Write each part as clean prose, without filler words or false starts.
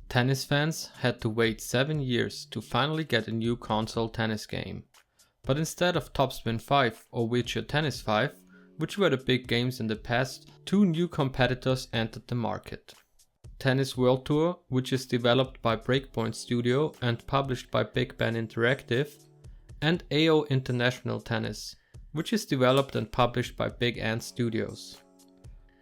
Tennis fans had to wait 7 years to finally get a new console tennis game. But instead of Topspin 5 or Virtua Tennis 5, which were the big games in the past, two new competitors entered the market. Tennis World Tour, which is developed by Breakpoint Studio and published by Big Ben Interactive, and AO International Tennis, which is developed and published by Big Ant Studios.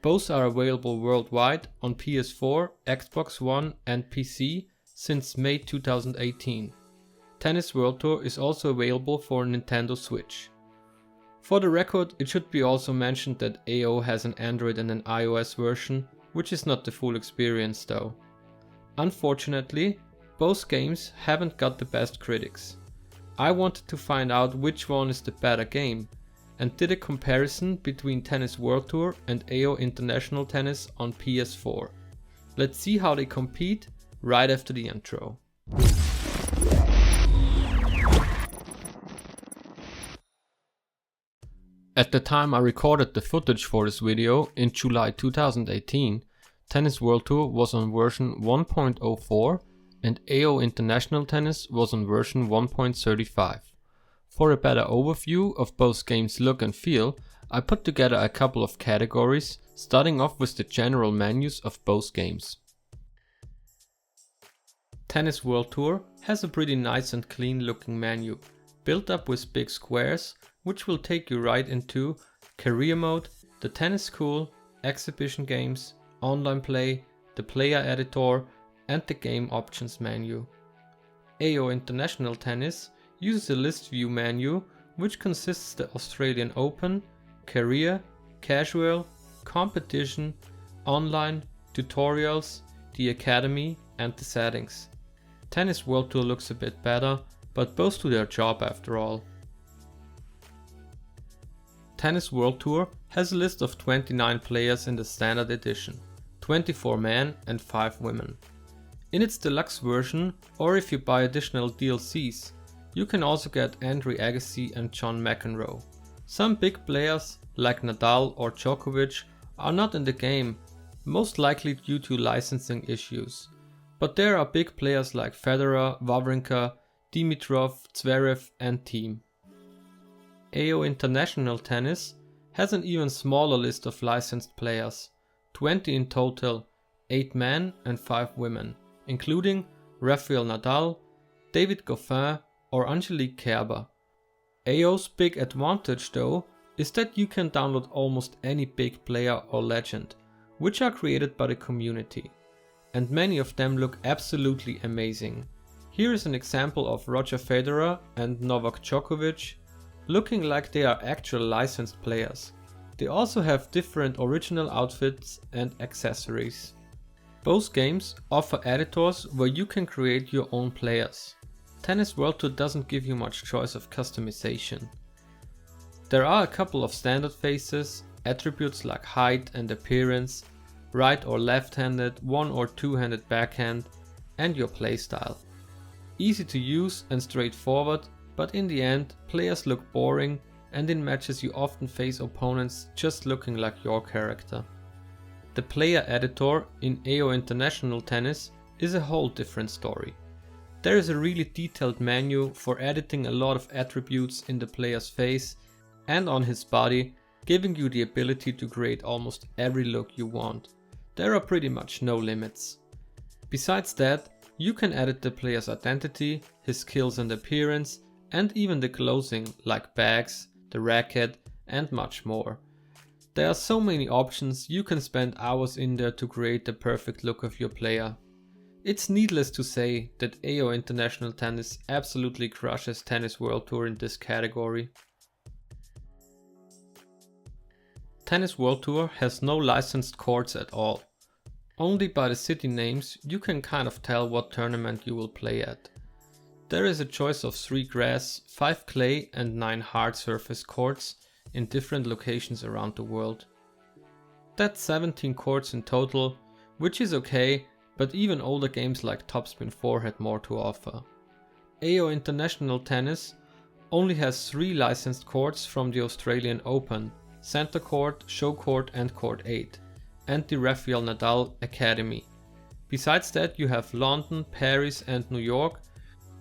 Both are available worldwide on PS4, Xbox One and PC since May 2018. Tennis World Tour is also available for Nintendo Switch. For the record, it should be also mentioned that AO has an Android and an iOS version, which is not the full experience though. Unfortunately, both games haven't got the best critics. I wanted to find out which one is the better game, and did a comparison between Tennis World Tour and AO International Tennis on PS4. Let's see how they compete right after the intro. At the time I recorded the footage for this video in July 2018, Tennis World Tour was on version 1.04 and AO International Tennis was on version 1.35. For a better overview of both games' look and feel, I put together a couple of categories, starting off with the general menus of both games. Tennis World Tour has a pretty nice and clean looking menu, built up with big squares, which will take you right into Career Mode, the Tennis School, Exhibition Games, Online Play, the Player Editor and the Game Options menu. AO International Tennis uses a list view menu which consists the Australian Open, Career, Casual, Competition, Online, Tutorials, the Academy and the Settings. Tennis World Tour looks a bit better, but both do their job after all. Tennis World Tour has a list of 29 players in the standard edition, 24 men and 5 women. In its deluxe version, or if you buy additional DLCs, you can also get Andre Agassi and John McEnroe. Some big players like Nadal or Djokovic are not in the game, most likely due to licensing issues. But there are big players like Federer, Wawrinka, Dimitrov, Zverev and Thiem. AO International Tennis has an even smaller list of licensed players, 20 in total, 8 men and 5 women, including Rafael Nadal, David Goffin or Angelique Kerber. AO's big advantage though is that you can download almost any big player or legend, which are created by the community, and many of them look absolutely amazing. Here is an example of Roger Federer and Novak Djokovic, looking like they are actual licensed players. They also have different original outfits and accessories. Both games offer editors where you can create your own players. Tennis World Tour doesn't give you much choice of customization. There are a couple of standard faces, attributes like height and appearance, right or left-handed, one or two-handed backhand, and your playstyle. Easy to use and straightforward, but in the end, players look boring and in matches you often face opponents just looking like your character. The player editor in AO International Tennis is a whole different story. There is a really detailed menu for editing a lot of attributes in the player's face and on his body, giving you the ability to create almost every look you want. There are pretty much no limits. Besides that, you can edit the player's identity, his skills and appearance, and even the clothing like bags, the racket and much more. There are so many options, you can spend hours in there to create the perfect look of your player. It's needless to say that AO International Tennis absolutely crushes Tennis World Tour in this category. Tennis World Tour has no licensed courts at all. Only by the city names you can kind of tell what tournament you will play at. There is a choice of 3 grass, 5 clay and 9 hard surface courts in different locations around the world. That's 17 courts in total, which is okay, but even older games like Topspin 4 had more to offer. AO International Tennis only has 3 licensed courts from the Australian Open, Centre Court, Show Court and Court 8, and the Rafael Nadal Academy. Besides that, you have London, Paris and New York,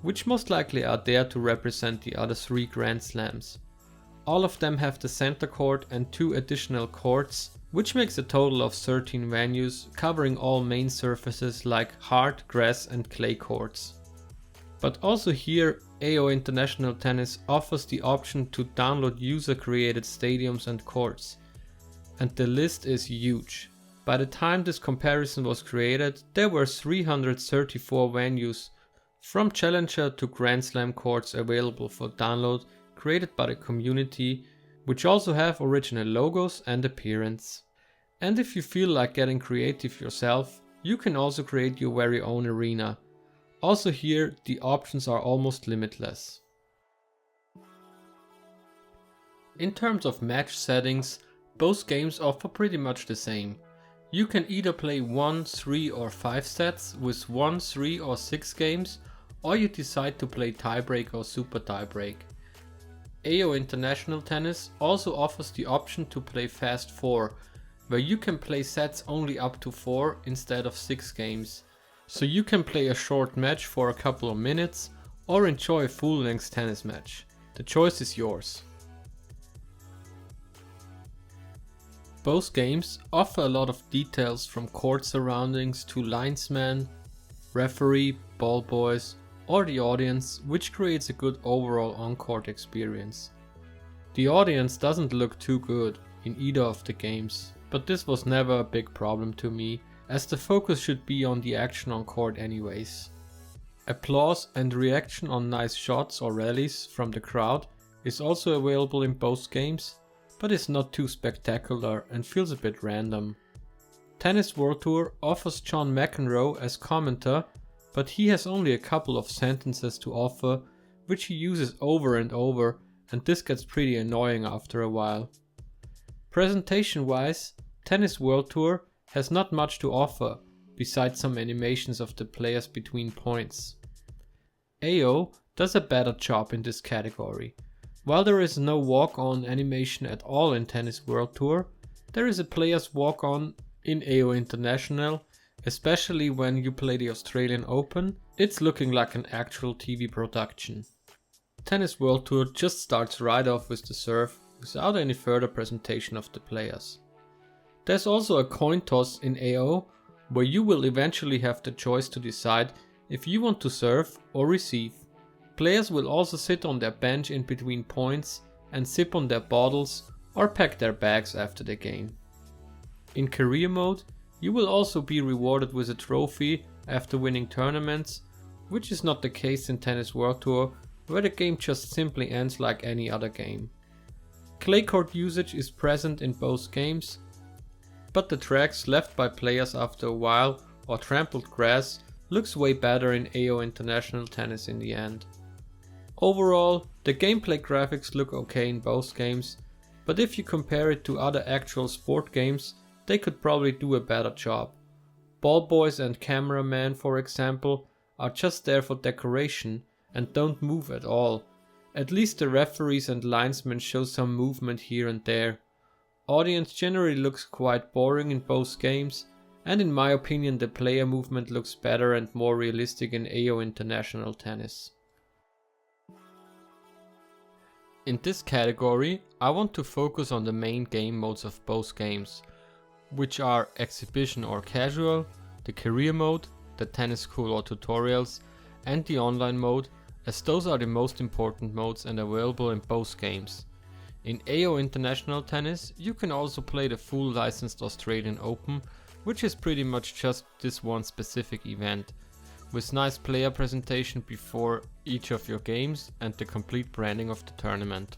which most likely are there to represent the other 3 Grand Slams. All of them have the center court and 2 additional courts, which makes a total of 13 venues covering all main surfaces like hard, grass and clay courts. But also here, AO International Tennis offers the option to download user-created stadiums and courts. And the list is huge. By the time this comparison was created, there were 334 venues from Challenger to Grand Slam courts available for download, created by the community, which also have original logos and appearance. And if you feel like getting creative yourself, you can also create your very own arena. Also here, the options are almost limitless. In terms of match settings, both games offer pretty much the same. You can either play 1, 3 or 5 sets with 1, 3 or 6 games, or you decide to play tiebreak or super tiebreak. AO International Tennis also offers the option to play Fast 4, where you can play sets only up to 4 instead of 6 games. So you can play a short match for a couple of minutes or enjoy a full-length tennis match. The choice is yours. Both games offer a lot of details from court surroundings to linesman, referee, ball boys or the audience, which creates a good overall on-court experience. The audience doesn't look too good in either of the games, but this was never a big problem to me, as the focus should be on the action on court anyways. Applause and reaction on nice shots or rallies from the crowd is also available in both games, but is not too spectacular and feels a bit random. Tennis World Tour offers John McEnroe as commentator, but he has only a couple of sentences to offer, which he uses over and over, and this gets pretty annoying after a while. Presentation wise, Tennis World Tour has not much to offer, besides some animations of the players between points. AO does a better job in this category. While there is no walk-on animation at all in Tennis World Tour, there is a player's walk-on in AO International, especially when you play the Australian Open. It's looking like an actual TV production. Tennis World Tour just starts right off with the serve, without any further presentation of the players. There's also a coin toss in AO, where you will eventually have the choice to decide if you want to serve or receive. Players will also sit on their bench in between points and sip on their bottles or pack their bags after the game. In career mode, you will also be rewarded with a trophy after winning tournaments, which is not the case in Tennis World Tour, where the game just simply ends like any other game. Clay court usage is present in both games, but the tracks left by players after a while or trampled grass looks way better in AO International Tennis in the end. Overall, the gameplay graphics look okay in both games, but if you compare it to other actual sport games, they could probably do a better job. Ball boys and cameramen, for example, are just there for decoration and don't move at all. At least the referees and linesmen show some movement here and there. Audience generally looks quite boring in both games, and in my opinion the player movement looks better and more realistic in AO International Tennis. In this category, I want to focus on the main game modes of both games, which are Exhibition or Casual, the Career mode, the Tennis School or Tutorials, and the Online mode, as those are the most important modes and available in both games. In AO International Tennis, you can also play the full licensed Australian Open, which is pretty much just this one specific event, with nice player presentation before each of your games and the complete branding of the tournament.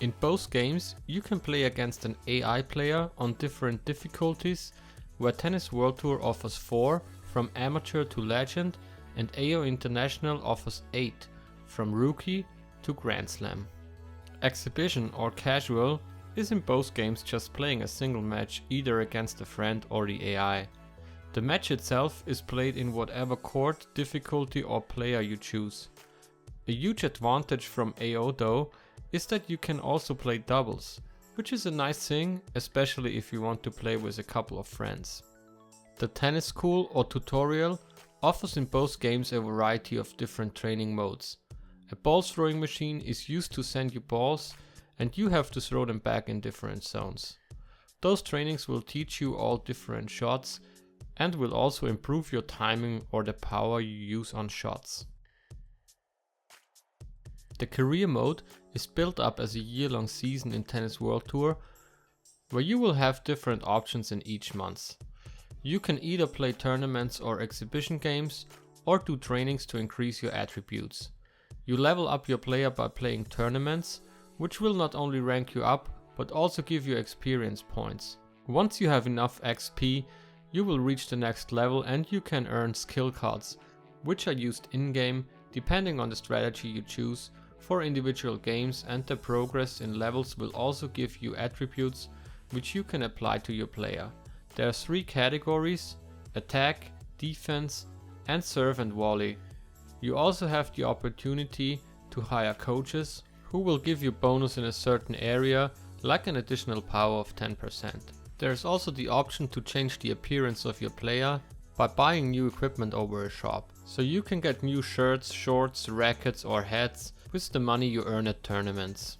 In both games, you can play against an AI player on different difficulties, where Tennis World Tour offers 4, from Amateur to Legend, and AO International offers 8, from Rookie to Grand Slam. Exhibition or Casual is in both games just playing a single match either against a friend or the AI. The match itself is played in whatever court, difficulty or player you choose. A huge advantage from AO though is that you can also play doubles, which is a nice thing, especially if you want to play with a couple of friends. The tennis school or tutorial offers in both games a variety of different training modes. A ball throwing machine is used to send you balls and you have to throw them back in different zones. Those trainings will teach you all different shots and will also improve your timing or the power you use on shots. The career mode is built up as a year-long season in Tennis World Tour, where you will have different options in each month. You can either play tournaments or exhibition games, or do trainings to increase your attributes. You level up your player by playing tournaments, which will not only rank you up, but also give you experience points. Once you have enough XP, you will reach the next level and you can earn skill cards, which are used in-game depending on the strategy you choose for individual games, and the progress in levels will also give you attributes which you can apply to your player. There are 3 categories: attack, defense, and serve and volley. You also have the opportunity to hire coaches who will give you bonus in a certain area, like an additional power of 10%. There is also the option to change the appearance of your player by buying new equipment over a shop. So you can get new shirts, shorts, rackets or hats with the money you earn at tournaments.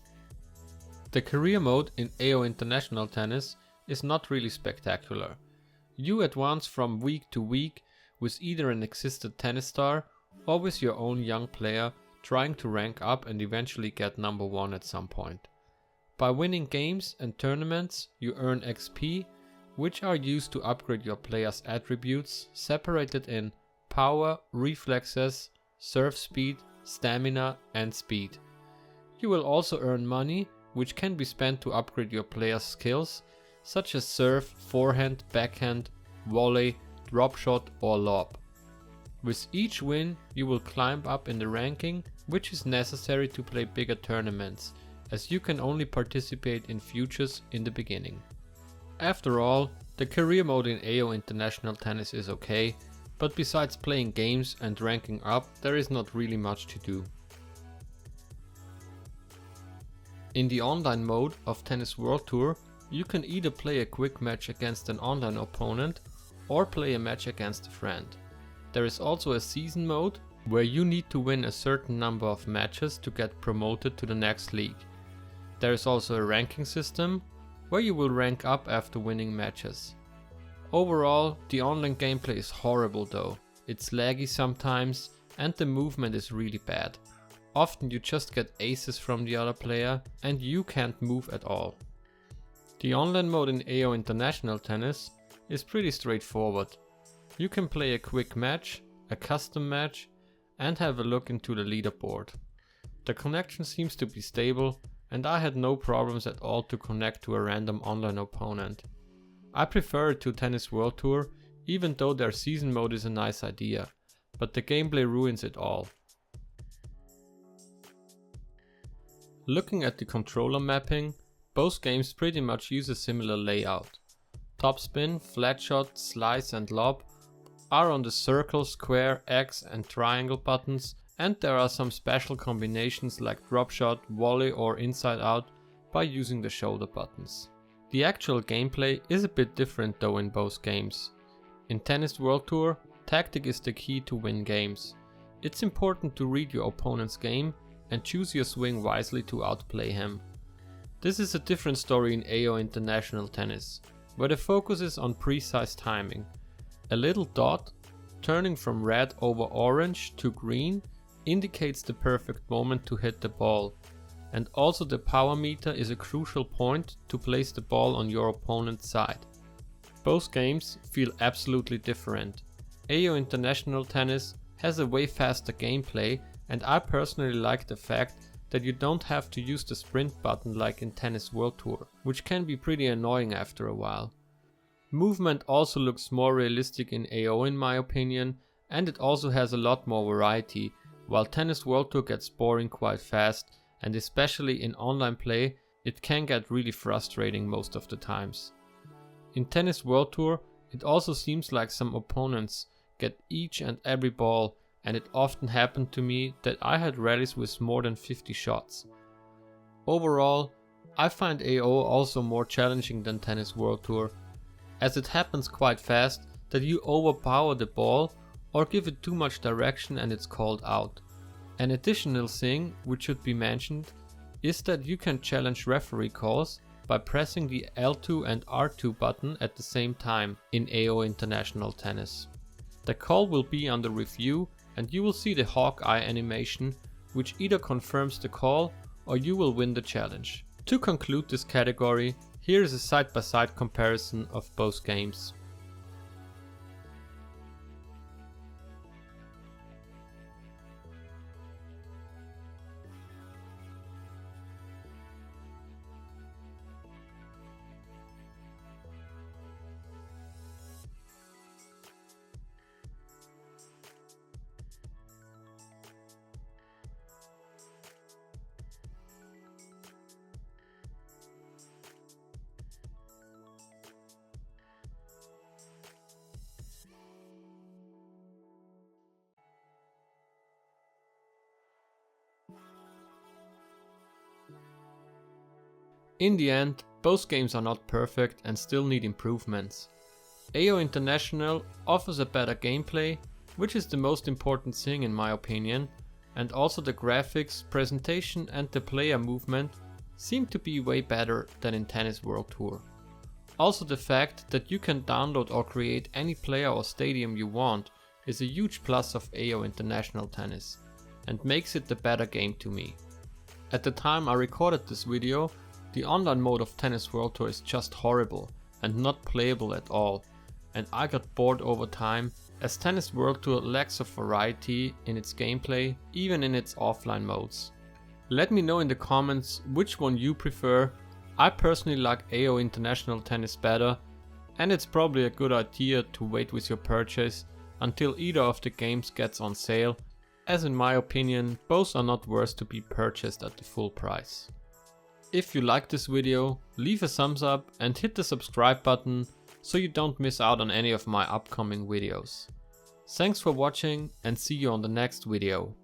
The career mode in AO International Tennis is not really spectacular. You advance from week to week with either an existing tennis star or with your own young player trying to rank up and eventually get number 1 at some point. By winning games and tournaments, you earn XP, which are used to upgrade your player's attributes, separated in power, reflexes, serve speed, stamina and speed. You will also earn money, which can be spent to upgrade your player's skills, such as serve, forehand, backhand, volley, drop shot or lob. With each win, you will climb up in the ranking, which is necessary to play bigger tournaments, as you can only participate in futures in the beginning. After all, the career mode in AO International Tennis is okay, but besides playing games and ranking up, there is not really much to do. In the online mode of Tennis World Tour, you can either play a quick match against an online opponent or play a match against a friend. There is also a season mode where you need to win a certain number of matches to get promoted to the next league. There is also a ranking system where you will rank up after winning matches. Overall, the online gameplay is horrible though. It's laggy sometimes and the movement is really bad. Often you just get aces from the other player and you can't move at all. The online mode in AO International Tennis is pretty straightforward. You can play a quick match, a custom match, and have a look into the leaderboard. The connection seems to be stable and I had no problems at all to connect to a random online opponent. I prefer it to Tennis World Tour, even though their season mode is a nice idea, but the gameplay ruins it all. Looking at the controller mapping, both games pretty much use a similar layout. Topspin, flat shot, slice and lob are on the circle, square, X and triangle buttons, and there are some special combinations like drop shot, volley or inside out by using the shoulder buttons. The actual gameplay is a bit different though in both games. In Tennis World Tour, tactic is the key to win games. It's important to read your opponent's game and choose your swing wisely to outplay him. This is a different story in AO International Tennis, where the focus is on precise timing. A little dot turning from red over orange to green indicates the perfect moment to hit the ball, and also the power meter is a crucial point to place the ball on your opponent's side. Both games feel absolutely different. AO International Tennis has a way faster gameplay, and I personally like the fact that you don't have to use the sprint button like in Tennis World Tour, which can be pretty annoying after a while. Movement also looks more realistic in AO in my opinion, and it also has a lot more variety, while Tennis World Tour gets boring quite fast, and especially in online play it can get really frustrating most of the times. In Tennis World Tour it also seems like some opponents get each and every ball, and it often happened to me that I had rallies with more than 50 shots. Overall, I find AO also more challenging than Tennis World Tour, as it happens quite fast that you overpower the ball or give it too much direction and it's called out. An additional thing which should be mentioned is that you can challenge referee calls by pressing the L2 and R2 button at the same time in AO International Tennis. The call will be under review and you will see the Hawkeye animation, which either confirms the call or you will win the challenge. To conclude this category, here is a side-by-side comparison of both games. In the end, both games are not perfect and still need improvements. AO International offers a better gameplay, which is the most important thing in my opinion, and also the graphics, presentation and the player movement seem to be way better than in Tennis World Tour. Also the fact that you can download or create any player or stadium you want is a huge plus of AO International Tennis and makes it the better game to me. At the time I recorded this video, the online mode of Tennis World Tour is just horrible and not playable at all, and I got bored over time as Tennis World Tour lacks of variety in its gameplay, even in its offline modes. Let me know in the comments which one you prefer. I personally like AO International Tennis better, and it's probably a good idea to wait with your purchase until either of the games gets on sale, as in my opinion both are not worth to be purchased at the full price. If you like this video, leave a thumbs up and hit the subscribe button so you don't miss out on any of my upcoming videos. Thanks for watching and see you on the next video.